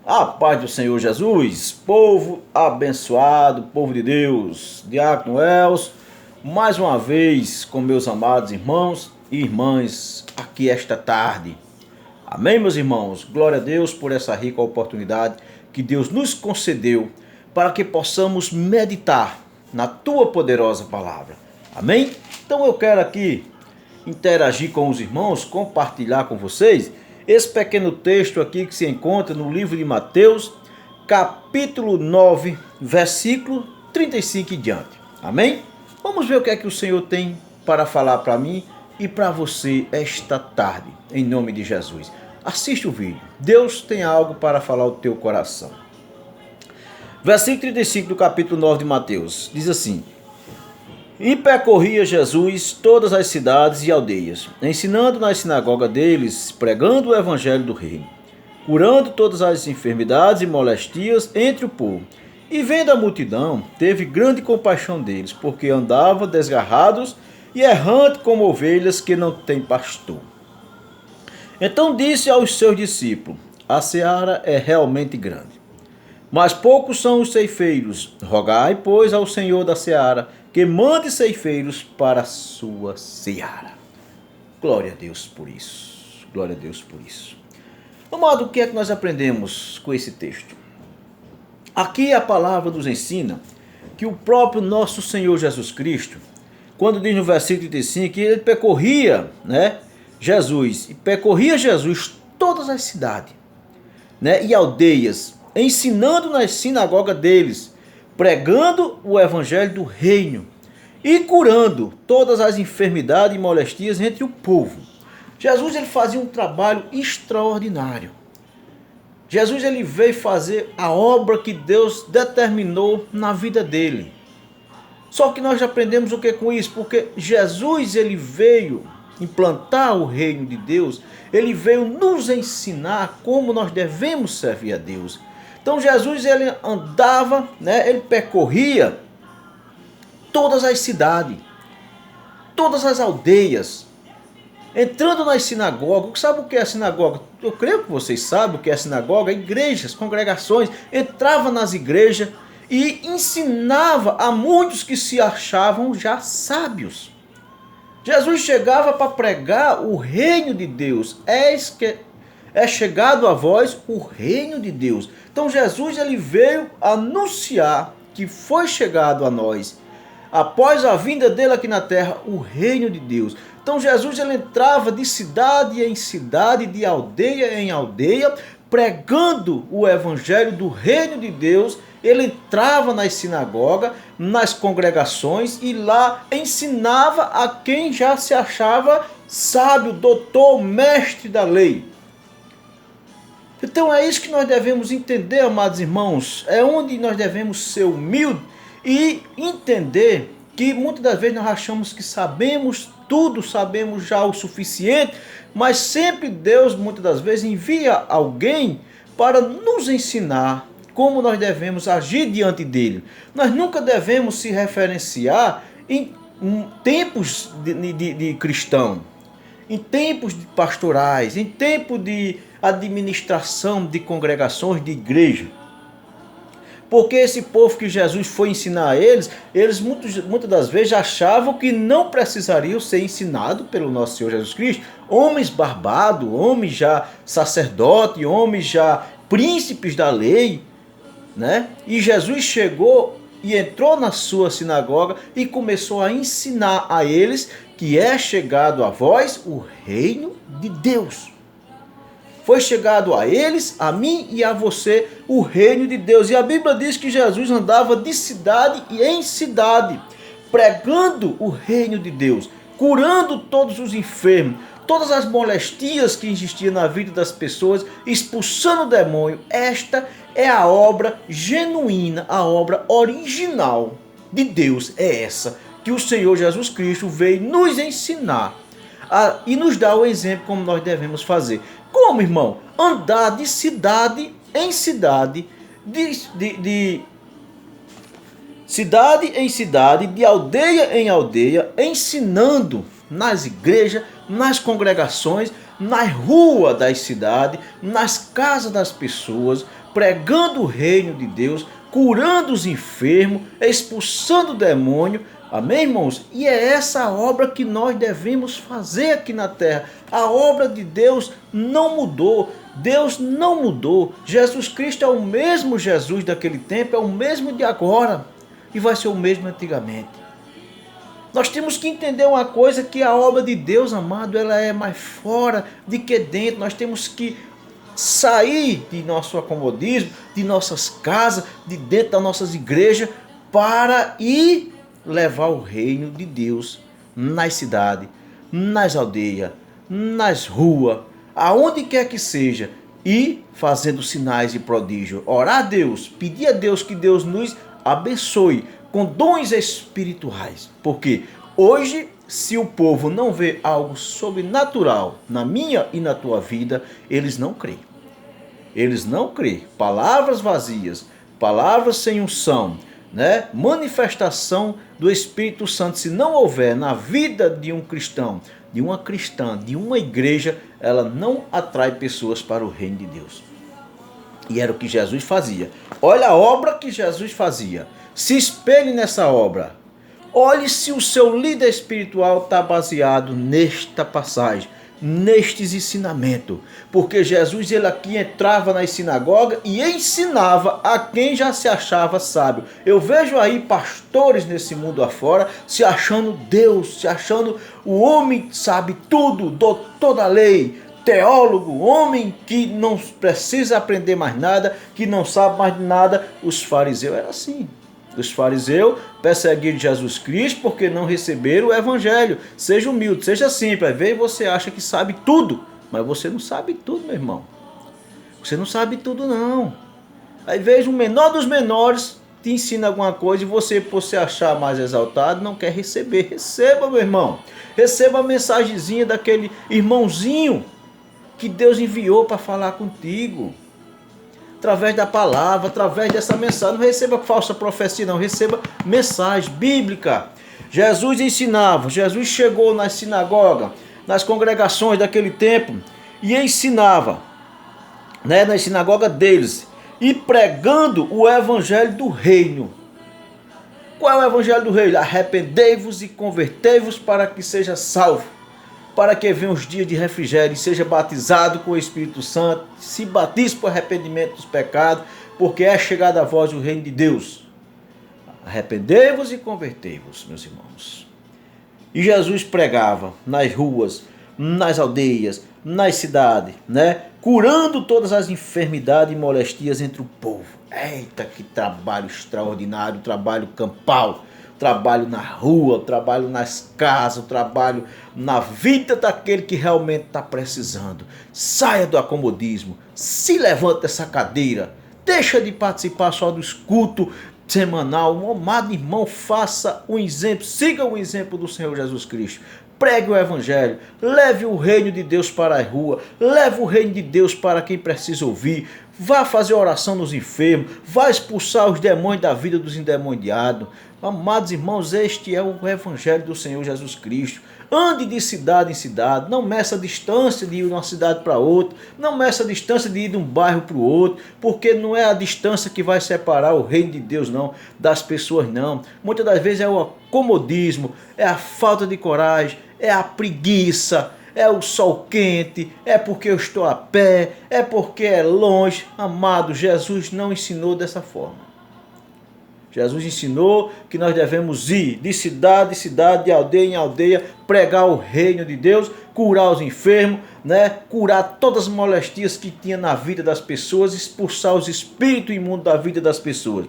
A paz do Senhor Jesus, povo abençoado, povo de Deus, Diácono Els, mais uma vez com meus amados irmãos e irmãs aqui esta tarde. Amém, meus irmãos? Glória a Deus por essa rica oportunidade que Deus nos concedeu para que possamos meditar na tua poderosa palavra. Amém? Então eu quero aqui interagir com os irmãos, compartilhar com vocês esse pequeno texto aqui que se encontra no livro de Mateus, capítulo 9, versículo 35 e diante. Amém? Vamos ver o que é que o Senhor tem para falar para mim e para você esta tarde, em nome de Jesus. Assiste o vídeo. Deus tem algo para falar ao teu coração. Versículo 35 do capítulo 9 de Mateus, diz assim: E percorria Jesus todas as cidades e aldeias, ensinando na sinagoga deles, pregando o evangelho do reino, curando todas as enfermidades e molestias entre o povo. E vendo a multidão, teve grande compaixão deles, porque andavam desgarrados e errantes como ovelhas que não têm pastor. Então disse aos seus discípulos: A seara é realmente grande, mas poucos são os ceifeiros. Rogai, pois, ao Senhor da seara que mande ceifeiros para a sua seara. Glória a Deus por isso. Glória a Deus por isso. Amado, o que é que nós aprendemos com esse texto? Aqui a palavra nos ensina que o próprio nosso Senhor Jesus Cristo, quando diz no versículo 35 que ele percorria, Jesus todas as cidades, e aldeias, ensinando na sinagoga deles, pregando o evangelho do reino e curando todas as enfermidades e molestias entre o povo. Jesus ele fazia um trabalho extraordinário. Jesus ele veio fazer a obra que Deus determinou na vida dele. Só que nós aprendemos o que com isso? Porque Jesus ele veio implantar o reino de Deus, ele veio nos ensinar como nós devemos servir a Deus. Então Jesus ele andava, ele percorria todas as cidades, todas as aldeias, entrando nas sinagogas. Sabe o que é a sinagoga? Eu creio que vocês sabem o que é a sinagoga. Igrejas, congregações. Entrava nas igrejas e ensinava a muitos que se achavam já sábios. Jesus chegava para pregar o reino de Deus. É chegado a vós o reino de Deus. Então Jesus ele veio anunciar que foi chegado a nós, após a vinda dele aqui na terra, o reino de Deus. Então Jesus ele entrava de cidade em cidade, de aldeia em aldeia, pregando o evangelho do reino de Deus. Ele entrava nas sinagogas, nas congregações e lá ensinava a quem já se achava sábio, doutor, mestre da lei. Então é isso que nós devemos entender, amados irmãos. É onde nós devemos ser humildes e entender que muitas das vezes nós achamos que sabemos tudo, sabemos já o suficiente, mas sempre Deus muitas das vezes envia alguém para nos ensinar como nós devemos agir diante dele. Nós nunca devemos se referenciar em tempos de cristão, em tempos pastorais, em tempo de administração de congregações, de igreja. Porque esse povo que Jesus foi ensinar a eles muitas das vezes achavam que não precisariam ser ensinados pelo nosso Senhor Jesus Cristo. Homens barbados, homens já sacerdotes, homens já príncipes da lei, E Jesus chegou e entrou na sua sinagoga e começou a ensinar a eles que é chegado a vós o reino de Deus. Foi chegado a eles, a mim e a você, o reino de Deus. E a Bíblia diz que Jesus andava de cidade em cidade, pregando o reino de Deus, curando todos os enfermos, todas as molestias que existiam na vida das pessoas, expulsando o demônio. Esta é a obra genuína, a obra original de Deus. É essa que o Senhor Jesus Cristo veio nos ensinar e nos dar o exemplo como nós devemos fazer. Como, irmão? Andar de cidade em cidade, de cidade em cidade, de aldeia em aldeia, ensinando nas igrejas, nas congregações, nas ruas das cidades, nas casas das pessoas, pregando o reino de Deus, curando os enfermos, expulsando o demônio. Amém, irmãos? E é essa obra que nós devemos fazer aqui na terra. A obra de Deus não mudou. Deus não mudou. Jesus Cristo é o mesmo Jesus daquele tempo, é o mesmo de agora e vai ser o mesmo antigamente. Nós temos que entender uma coisa, que a obra de Deus, amado, ela é mais fora do que dentro. Nós temos que sair de nosso acomodismo, de nossas casas, de dentro das nossas igrejas, para ir levar o reino de Deus nas cidades, nas aldeias, nas ruas, aonde quer que seja, e fazendo sinais e prodígios. Orar a Deus, pedir a Deus que Deus nos abençoe com dons espirituais. Porque hoje, se o povo não vê algo sobrenatural na minha e na tua vida, eles não creem. Eles não creem. Palavras vazias, palavras sem unção, né? Manifestação do Espírito Santo, se não houver na vida de um cristão, de uma cristã, de uma igreja, ela não atrai pessoas para o reino de Deus. E era o que Jesus fazia. Olha a obra que Jesus fazia. Se espelhe nessa obra. Olhe se o seu líder espiritual está baseado nesta passagem, nestes ensinamentos. Porque Jesus, ele aqui entrava nas sinagogas e ensinava a quem já se achava sábio. Eu vejo aí pastores nesse mundo afora se achando Deus, se achando o homem sabe tudo, doutor da lei, teólogo, homem que não precisa aprender mais nada, que não sabe mais nada. Os fariseus eram assim. Os fariseus perseguiram Jesus Cristo porque não receberam o evangelho. Seja humilde, seja simples. Às vezes você acha que sabe tudo, mas você não sabe tudo, meu irmão. Você não sabe tudo, não. Às vezes o menor dos menores te ensina alguma coisa e você, por se achar mais exaltado, não quer receber. Receba, meu irmão. Receba a mensagenzinha daquele irmãozinho que Deus enviou para falar contigo. Através da palavra, através dessa mensagem. Não receba falsa profecia, não. Receba mensagem bíblica. Jesus ensinava. Jesus chegou nas sinagogas, nas congregações daquele tempo e ensinava, né, nas sinagogas deles, e pregando o evangelho do reino. Qual é o evangelho do reino? Arrependei-vos e convertei-vos para que seja salvo, para que venham os dias de refrigério e seja batizado com o Espírito Santo, se batize por arrependimento dos pecados, porque é chegada a vós o reino de Deus. Arrependei-vos e convertei-vos, meus irmãos. E Jesus pregava nas ruas, nas aldeias, nas cidades, né? Curando todas as enfermidades e molestias entre o povo. Eita, que trabalho extraordinário, trabalho campal. Trabalho na rua, trabalho nas casas, trabalho na vida daquele que realmente está precisando. Saia do acomodismo, se levanta dessa cadeira, deixa de participar só dos cultos semanal. Um amado irmão, faça um exemplo, siga o exemplo do Senhor Jesus Cristo. Pregue o evangelho, leve o reino de Deus para a rua, leve o reino de Deus para quem precisa ouvir. Vá fazer oração nos enfermos, vá expulsar os demônios da vida dos endemoniados. Amados irmãos, este é o evangelho do Senhor Jesus Cristo. Ande de cidade em cidade, não meça a distância de ir de uma cidade para outra, não meça a distância de ir de um bairro para o outro, porque não é a distância que vai separar o reino de Deus, não, das pessoas, não. Muitas das vezes é o acomodismo, é a falta de coragem, é a preguiça, é o sol quente, é porque eu estou a pé, é porque é longe. Amado, Jesus não ensinou dessa forma. Jesus ensinou que nós devemos ir de cidade em cidade, de aldeia em aldeia, pregar o reino de Deus, curar os enfermos, né? Curar todas as molestias que tinha na vida das pessoas, expulsar os espíritos imundos da vida das pessoas.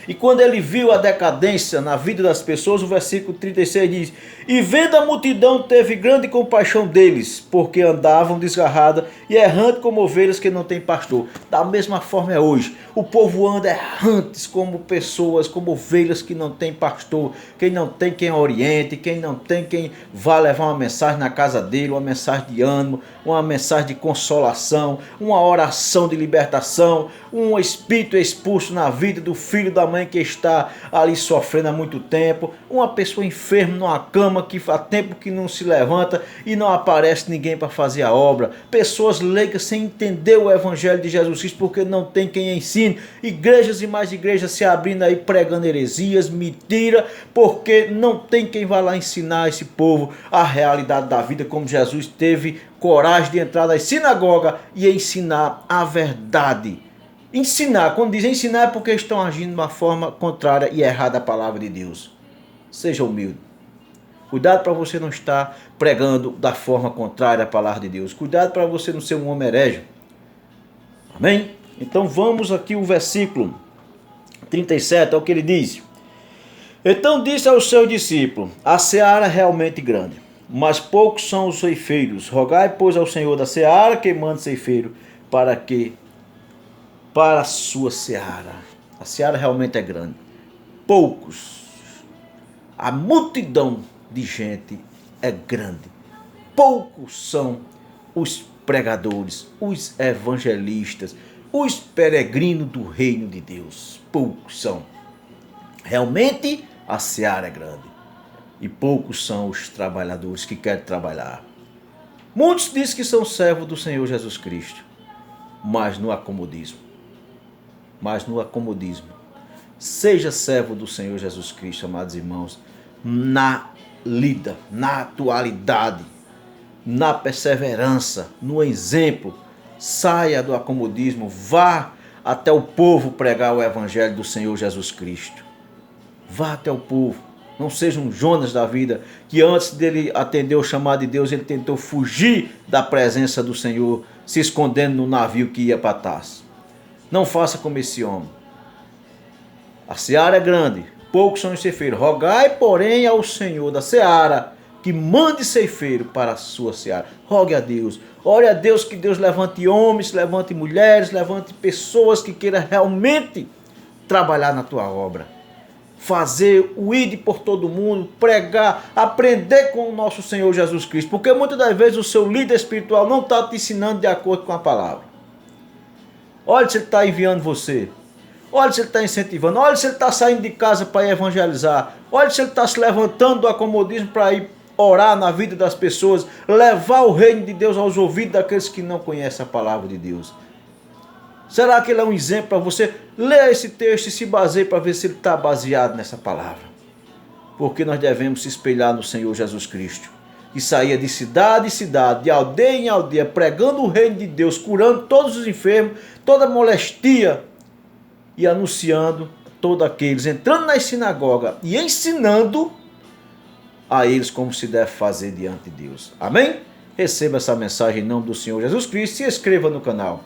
E quando ele viu a decadência na vida das pessoas, o versículo 36 diz: e vendo a multidão, teve grande compaixão deles, porque andavam desgarradas e errantes como ovelhas que não têm pastor. Da mesma forma é hoje. O povo anda errantes como pessoas, como ovelhas que não têm pastor, quem não tem quem oriente, quem não tem quem vá levar uma mensagem na casa dele, uma mensagem de ânimo, uma mensagem de consolação, uma oração de libertação, um espírito expulso na vida do filho da mãe mãe que está ali sofrendo há muito tempo, uma pessoa enferma numa cama que há tempo que não se levanta e não aparece ninguém para fazer a obra, pessoas leigas sem entender o evangelho de Jesus Cristo porque não tem quem ensine, igrejas e mais igrejas se abrindo aí pregando heresias, mentira, porque não tem quem vá lá ensinar esse povo a realidade da vida, como Jesus teve coragem de entrar na sinagoga e ensinar a verdade. Ensinar, quando dizem ensinar é porque estão agindo de uma forma contrária e errada à palavra de Deus. Seja humilde. Cuidado para você não estar pregando da forma contrária à palavra de Deus. Cuidado para você não ser um homem herege. Amém? Então vamos aqui o versículo 37, é o que ele diz. Então disse aos seus discípulos: a seara é realmente grande, mas poucos são os ceifeiros. Rogai, pois, ao Senhor da seara que mande ceifeiro para a sua seara. A seara realmente é grande. Poucos. A multidão de gente é grande. Poucos são os pregadores, os evangelistas, os peregrinos do reino de Deus. Poucos são. Realmente a seara é grande. E poucos são os trabalhadores que querem trabalhar. Muitos dizem que são servos do Senhor Jesus Cristo, mas no acomodismo. Seja servo do Senhor Jesus Cristo, amados irmãos, na lida, na atualidade, na perseverança, no exemplo. Saia do acomodismo, vá até o povo pregar o evangelho do Senhor Jesus Cristo. Vá até o povo. Não seja um Jonas da vida, que antes dele atender o chamado de Deus, ele tentou fugir da presença do Senhor, se escondendo no navio que ia para Tarso. Não faça como esse homem. A seara é grande, poucos são os ceifeiros. Rogai, porém, ao Senhor da seara que mande ceifeiro para a sua seara. Rogue a Deus. Ore a Deus que Deus levante homens, levante mulheres, levante pessoas que queiram realmente trabalhar na tua obra. Fazer o ide por todo mundo, pregar, aprender com o nosso Senhor Jesus Cristo. Porque muitas das vezes o seu líder espiritual não está te ensinando de acordo com a palavra. Olha se ele está enviando você. Olha se ele está incentivando. Olha se ele está saindo de casa para ir evangelizar. Olha se ele está se levantando do acomodismo para ir orar na vida das pessoas. Levar o reino de Deus aos ouvidos daqueles que não conhecem a palavra de Deus. Será que ele é um exemplo para você? Leia esse texto e se baseie para ver se ele está baseado nessa palavra. Porque nós devemos se espelhar no Senhor Jesus Cristo, que saía de cidade em cidade, de aldeia em aldeia, pregando o reino de Deus, curando todos os enfermos, toda molestia e anunciando todos aqueles, entrando nas sinagogas e ensinando a eles como se deve fazer diante de Deus. Amém? Receba essa mensagem em nome do Senhor Jesus Cristo, se inscreva no canal.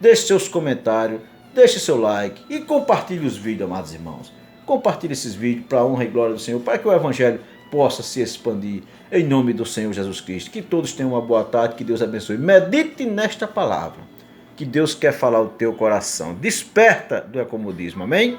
Deixe seus comentários, deixe seu like e compartilhe os vídeos, amados irmãos. Compartilhe esses vídeos para a honra e glória do Senhor, para que o Evangelho possa se expandir em nome do Senhor Jesus Cristo. Que todos tenham uma boa tarde, que Deus abençoe. Medite nesta palavra, que Deus quer falar ao teu coração. Desperta do acomodismo, amém?